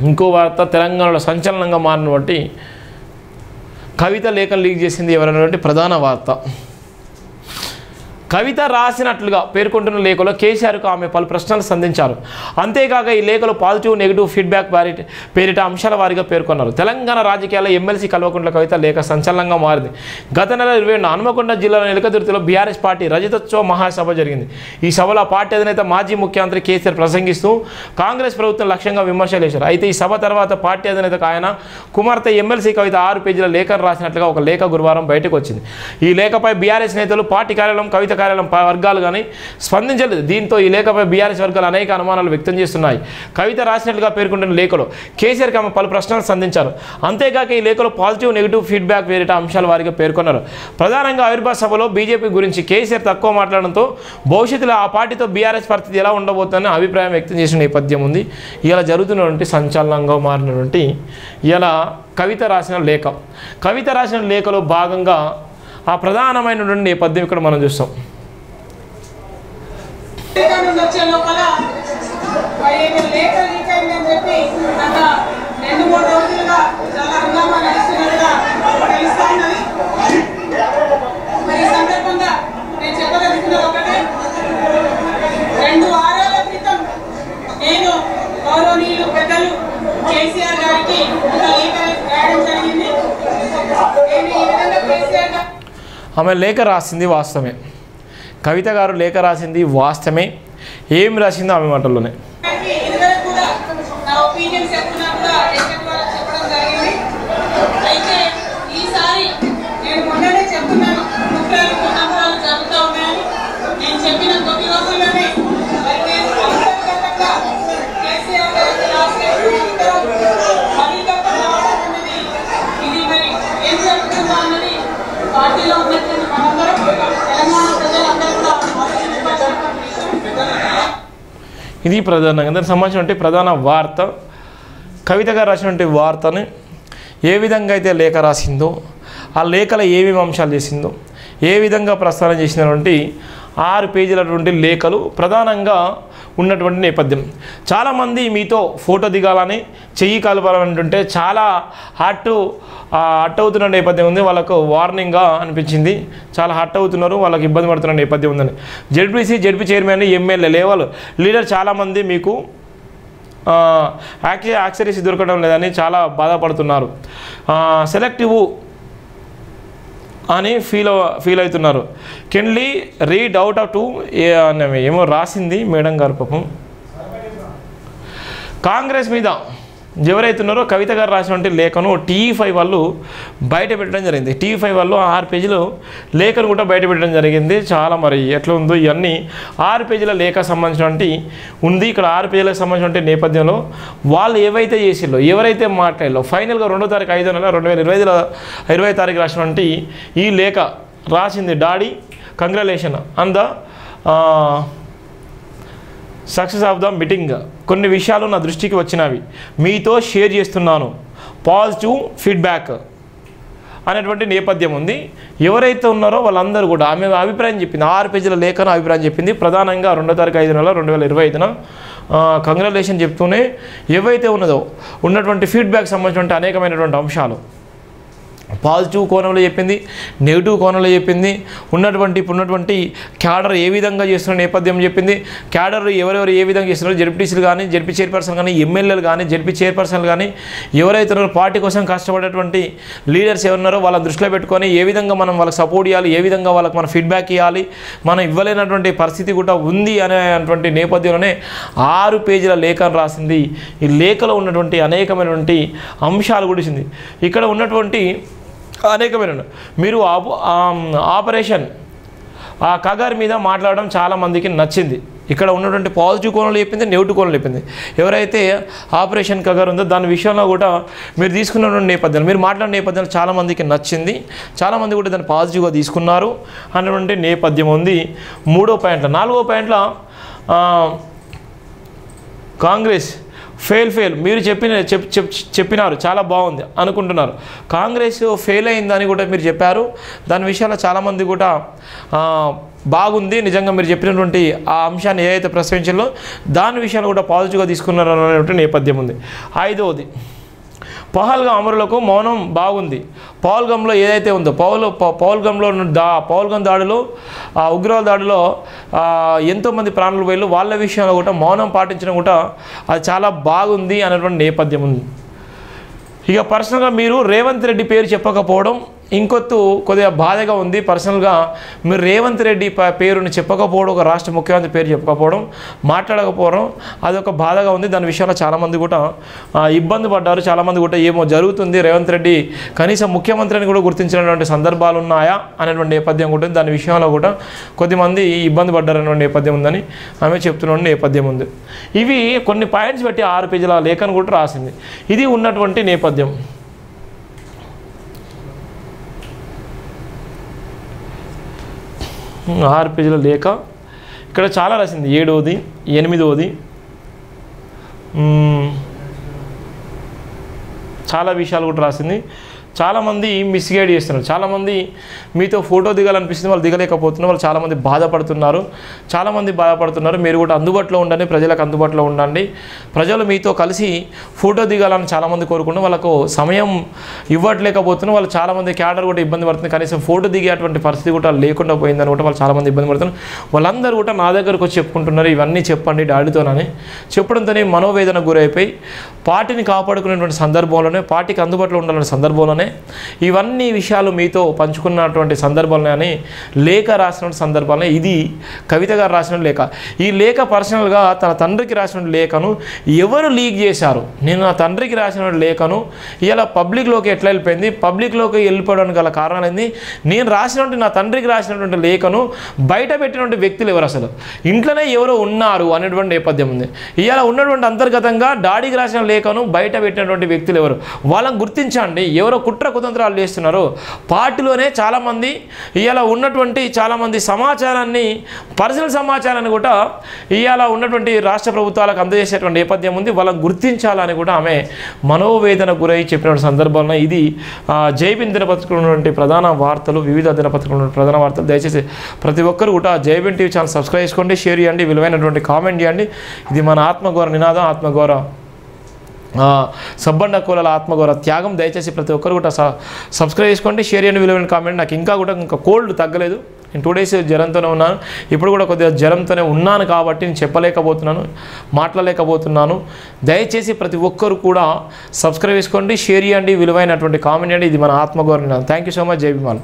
ఇంకో వార్త, తెలంగాణలో సంచలనంగా మారినటువంటి కవిత లేఖలు లీక్ చేసింది ఎవరైనటువంటి ప్రధాన వార్త. కవిత రాసినట్లుగా పేర్కొంటున్న లేఖలో కేసీఆర్కు ఆమె పలు ప్రశ్నలు సంధించారు. అంతేకాక ఈ లేఖలో పాజిటివ్ నెగిటివ్ ఫీడ్బ్యాక్ పేరిట అంశాల వారీగా పేర్కొన్నారు. తెలంగాణ రాజకీయాల్లో ఎమ్మెల్సీ కల్వకుంట్ల కవిత లేఖ సంచలనంగా మారింది. గత నెల 20 హనుమకొండ జిల్లాలో ఎలకదుర్తిలో బీఆర్ఎస్ పార్టీ రజతోత్సవ మహాసభ జరిగింది. ఈ సభలో పార్టీ అధినేత మాజీ ముఖ్యమంత్రి కేసీఆర్ ప్రసంగిస్తూ కాంగ్రెస్ ప్రభుత్వం లక్ష్యంగా విమర్శలు చేశారు. అయితే ఈ సభ తర్వాత పార్టీ అధినేతకు ఆయన కుమార్తె ఎమ్మెల్సీ కవిత 6 పేజీల లేఖను రాసినట్లుగా ఒక లేఖ గురువారం బయటకు వచ్చింది. ఈ లేఖపై బీఆర్ఎస్ నేతలు, పార్టీ కార్యాలయం, కవిత కార్యాలయం వర్గాలు కానీ స్పందించలేదు. దీంతో ఈ లేఖపై బీఆర్ఎస్ వర్గాలు అనేక అనుమానాలు వ్యక్తం చేస్తున్నాయి. కవిత రాసినట్లుగా పేర్కొంటున్న లేఖలో కేసీఆర్కి ఆమె పలు ప్రశ్నలు సంధించారు. అంతేకాక ఈ లేఖలో పాజిటివ్ నెగిటివ్ ఫీడ్బ్యాక్ పేరిట అంశాల వారిగా పేర్కొన్నారు. ప్రధానంగా ఆవిర్భావ సభలో బీజేపీ గురించి కేసీఆర్ తక్కువ మాట్లాడడంతో భవిష్యత్తులో ఆ పార్టీతో బీఆర్ఎస్ పరిస్థితి ఎలా ఉండబోతుందని అభిప్రాయం వ్యక్తం చేసిన నేపథ్యం ఉంది. ఇలా జరుగుతున్నటువంటి సంచలనంగా మారినటువంటి ఇలా కవిత రాసిన లేఖ. కవిత రాసిన లేఖలో భాగంగా ఆ ప్రధానమైనటువంటి నేపథ్యం ఇక్కడ మనం చూస్తాం. గౌరవనీయులు పెద్దలు కేసీఆర్ గారికి లేఖ రాయడం జరిగింది. ఆమె లేఖ రాసింది వాస్తవమే. కవిత గారు లేఖ రాసింది వాస్తవమే. ఏం రాసిందో ఆమె మాటల్లోనే. ఇది ప్రధానంగా దానికి సంబంధించినటువంటి ప్రధాన వార్త. కవిత గారు రాసినటువంటి వార్తని ఏ విధంగా అయితే లేఖ రాసిందో, ఆ లేఖలో ఏమేమి అంశాలు చేసిందో, ఏ విధంగా ప్రస్తావన చేసినటువంటి 6 పేజీలటువంటి లేఖలు ప్రధానంగా ఉన్నటువంటి నేపథ్యం. చాలామంది మీతో ఫోటో దిగాలని, చెయ్యి కలపాలంటుంటే చాలా హట్ అవుతున్న నేపథ్యం ఉంది. వాళ్ళకు వార్నింగ్గా అనిపించింది. చాలా హట్ అవుతున్నారు, వాళ్ళకి ఇబ్బంది పడుతున్న నేపథ్యం ఉందని ZP chairman, MLA level leader చాలామంది మీకు యాక్సరీస్ దొరకడం లేదని చాలా బాధపడుతున్నారు. సెలెక్టివ్ అని ఫీల్ అవుతున్నారు. కెన్లీ రీడ్ అవుట్ ఆఫ్ 2 ఏమో రాసింది మేడం గారు. పాపం కాంగ్రెస్ మీద ఎవరైతున్నారో కవిత గారు రాసినటువంటి లేఖను టీవీ5 వాళ్ళు బయట పెట్టడం జరిగింది. టీవీ5 వాళ్ళు 6 పేజీలు లేఖను కూడా బయట పెట్టడం జరిగింది. చాలా మరి ఎట్లా ఉందో ఇవన్నీ 6 పేజీల లేఖ సంబంధించినటువంటి ఉంది. ఇక్కడ 6 పేజీలకు సంబంధించినటువంటి నేపథ్యంలో వాళ్ళు ఏవైతే చేసిల్లో, ఎవరైతే మాట్లాడాలో ఫైనల్గా 2వ తారీఖు 5వ నెల 2020 తారీఖు రాసినటువంటి ఈ లేఖ రాసింది daddy congratulation on the success of the meeting. కొన్ని విషయాలు నా దృష్టికి వచ్చినవి మీతో షేర్ చేస్తున్నాను. పాజిటివ్ ఫీడ్బ్యాక్ అనేటువంటి నేపథ్యం ఉంది. ఎవరైతే ఉన్నారో వాళ్ళందరూ కూడా ఆమె అభిప్రాయం చెప్పింది. 6 పేజీల లేఖను అభిప్రాయం చెప్పింది. ప్రధానంగా 2వ తారీఖు 5వ నెల 2025న కంగ్రాచులేషన్ చెప్తూనే ఏవైతే ఉన్నదో ఉన్నటువంటి ఫీడ్బ్యాక్ సంబంధించినటువంటి అనేకమైనటువంటి అంశాలు పాజిటివ్ కోణంలో చెప్పింది, నెగిటివ్ కోణంలో చెప్పింది. ఇప్పుడున్నటువంటి క్యాడర్ ఏ విధంగా చేస్తున్న నేపథ్యం చెప్పింది. క్యాడర్ ఎవరెవరు ఏ విధంగా చేస్తున్నారు, జెడ్పీటీసీలు కానీ, జెడ్పీ చైర్పర్సన్ కానీ, ఎమ్మెల్యేలు కానీ, జెడ్పీ చైర్పర్సన్లు కానీ, ఎవరైతే పార్టీ కోసం కష్టపడేటువంటి లీడర్స్ ఎవరున్నారో వాళ్ళని దృష్టిలో పెట్టుకొని ఏ విధంగా మనం వాళ్ళకి సపోర్ట్ ఇవ్వాలి, ఏ విధంగా వాళ్ళకి మనం ఫీడ్బ్యాక్ ఇవ్వాలి, మనం ఇవ్వలేనటువంటి పరిస్థితి కూడా ఉంది అనేటువంటి నేపథ్యంలోనే 6 పేజీల లేఖను రాసింది. ఈ లేఖలో ఉన్నటువంటి అనేకమైనటువంటి అంశాలు కూడా ఇచ్చింది. ఇక్కడ ఉన్నటువంటి అనేకమైన మీరు ఆపరేషన్ కగార్ మీద మాట్లాడడం చాలామందికి నచ్చింది. ఇక్కడ ఉన్నటువంటి పాజిటివ్ కోణంలో చెప్పింది, నెగిటివ్ కోణంలో చెప్పింది. ఎవరైతే ఆపరేషన్ కగార్ ఉందో దాని విషయంలో కూడా మీరు తీసుకున్నటువంటి నేపథ్యం, మీరు మాట్లాడిన నేపథ్యం చాలామందికి నచ్చింది. చాలామంది కూడా దాన్ని పాజిటివ్గా తీసుకున్నారు అన్నటువంటి నేపథ్యం ఉంది. 3వ పాయింట్లో 4వ పాయింట్లో కాంగ్రెస్ ఫెయిల్ మీరు చెప్పినారు చాలా బాగుంది అనుకుంటున్నారు. కాంగ్రెస్ ఫెయిల్ అయిందని కూడా మీరు చెప్పారు. దాని విషయంలో చాలామంది కూడా బాగుంది, నిజంగా మీరు చెప్పినటువంటి ఆ అంశాన్ని ఏదైతే ప్రశ్నించాలో దాని విషయాన్ని కూడా పాజిటివ్గా తీసుకున్నారు అనేటువంటి నేపథ్యం ఉంది. 5వది, పహల్గామ్ అమరులకు మౌనం బాగుంది. పహల్గామ్లో ఏదైతే ఉందో పహల్గామ్ దాడిలో ఉగ్రవాద దాడిలో ఎంతోమంది ప్రాణులు పోయారు, వాళ్ళ విషయంలో కూడా మౌనం పాటించడం కూడా అది చాలా బాగుంది అనేటువంటి నేపథ్యం ఉంది. ఇక పర్సనల్గా మీరు రేవంత్ రెడ్డి పేరు చెప్పకపోవడం కొద్దిగా బాధగా ఉంది. పర్సనల్గా మీరు రేవంత్ రెడ్డి పేరుని చెప్పకపోవడం, ఒక రాష్ట్ర ముఖ్యమంత్రి పేరు చెప్పకపోవడం, మాట్లాడకపోవడం అదొక బాధగా ఉంది. దాని విషయంలో చాలామంది కూడా ఇబ్బంది పడ్డారు. చాలామంది కూడా ఏమో జరుగుతుంది, రేవంత్ రెడ్డి కనీసం ముఖ్యమంత్రిని కూడా గుర్తించినటువంటి సందర్భాలు ఉన్నాయా అనేటువంటి నేపథ్యం ఉంటుంది. దాని విషయంలో కూడా కొద్దిమంది ఇబ్బంది పడ్డారనేటువంటి నేపథ్యం ఉందని ఆమె చెప్తున్న నేపథ్యం ఉంది. ఇవి కొన్ని పాయింట్స్ బట్టి 6 పేజీల లేఖను కూడా రాసింది. ఇది ఉన్నటువంటి నేపథ్యం. 6 పేజీల లేఖ ఇక్కడ చాలా రాసింది. 7వది, 8వది, చాలా విషయాలు కూడా రాసింది. చాలామంది మిస్గైడ్ చేస్తున్నారు. చాలామంది మీతో ఫోటో దిగాలనిపిస్తుంది, వాళ్ళు దిగలేకపోతున్నారు. వాళ్ళు చాలామంది బాధపడుతున్నారు. మీరు కూడా అందుబాటులో ఉండండి, ప్రజలకు అందుబాటులో ఉండండి. ప్రజలు మీతో కలిసి ఫోటో దిగాలని చాలామంది కోరుకుంటున్నారు. వాళ్ళకు సమయం ఇవ్వట్లేకపోతున్నారు. వాళ్ళు చాలామంది క్యాడర్ కూడా ఇబ్బంది పడుతుంది. కనీసం ఫోటో దిగేటువంటి పరిస్థితి కూడా లేకుండా పోయిందని కూడా వాళ్ళు చాలామంది ఇబ్బంది పడుతున్నారు. వాళ్ళందరూ కూడా నా దగ్గరకు వచ్చి చెప్పుకుంటున్నారు, ఇవన్నీ చెప్పండి డాడీతోనని చెప్పడంతోనే మనోవేదన గురైపోయి పార్టీని కాపాడుకునేటువంటి సందర్భంలోనే, పార్టీకి అందుబాటులో ఉండాలనే సందర్భంలోనే ఇవన్నీ విషయాలు మీతో పంచుకున్నటువంటి సందర్భాలని లేఖ రాసిన సందర్భాలనే ఇది కవిత గారు రాసిన లేఖ. ఈ లేఖ పర్సనల్గా తన తండ్రికి రాసిన లేఖను ఎవరు లీక్ చేశారు, నేను నా తండ్రికి రాసిన లేఖను ఇలా పబ్లిక్లోకి ఎట్లా వెళ్ళిపోయింది, పబ్లిక్లోకి వెళ్ళిపోవడానికి గల కారణం ఏంది, నేను రాసినటువంటి నా తండ్రికి రాసినటువంటి లేఖను బయట పెట్టినటువంటి వ్యక్తులు ఎవరు, అసలు ఇంట్లోనే ఎవరో ఉన్నారు అనేటువంటి నేపథ్యం ఉంది. ఇలా ఉన్నటువంటి అంతర్గతంగా డాడీకి రాసిన లేఖను బయట పెట్టినటువంటి వ్యక్తులు ఎవరు, వాళ్ళని గుర్తించండి. ఎవరో కుట్ర కుతంత్రాలు చేస్తున్నారు. పార్టీలోనే చాలామంది ఇవాళ ఉన్నటువంటి చాలామంది సమాచారాన్ని, పర్సనల్ సమాచారాన్ని కూడా ఇవాళ ఉన్నటువంటి రాష్ట్ర ప్రభుత్వాలకు అందజేసేటువంటి నేపథ్యం ఉంది. వాళ్ళని గుర్తించాలని కూడా ఆమె మనోవేదన గురై చెప్పిన సందర్భంలో ఇది జైబిన్ దినపత్రికలో ఉన్నటువంటి ప్రధాన వార్తలు, వివిధ దినపత్రికలో ఉన్న ప్రధాన వార్తలు. దయచేసి ప్రతి ఒక్కరు కూడా జైబిన్ టీవీ ఛానల్ సబ్స్క్రైబ్ చేసుకోండి, షేర్ చేయండి, విలువైనటువంటి కామెంట్ చేయండి. ఇది మన ఆత్మగౌరవ నినాదం, ఆత్మగౌరవ సబ్బండ కులాల ఆత్మగౌరవ త్యాగం. దయచేసి ప్రతి ఒక్కరు కూడా సబ్స్క్రైబ్ చేసుకోండి, షేర్ చేయండి, విలువైన కామెంట్. నాకు ఇంకా కోల్డ్ తగ్గలేదు. నేను 2 డేస్ జ్వరంతోనే ఉన్నాను. ఇప్పుడు కూడా కొద్దిగా జ్వరంతోనే ఉన్నాను కాబట్టి నేను చెప్పలేకపోతున్నాను, మాట్లాడలేకపోతున్నాను. దయచేసి ప్రతి ఒక్కరు కూడా సబ్స్క్రైబ్ చేసుకోండి, షేర్ చేయండి, విలువైనటువంటి కామెంట్ చేయండి. ఇది మన ఆత్మగౌరవ నినాదం. Thank you so much. జై భీమాల్.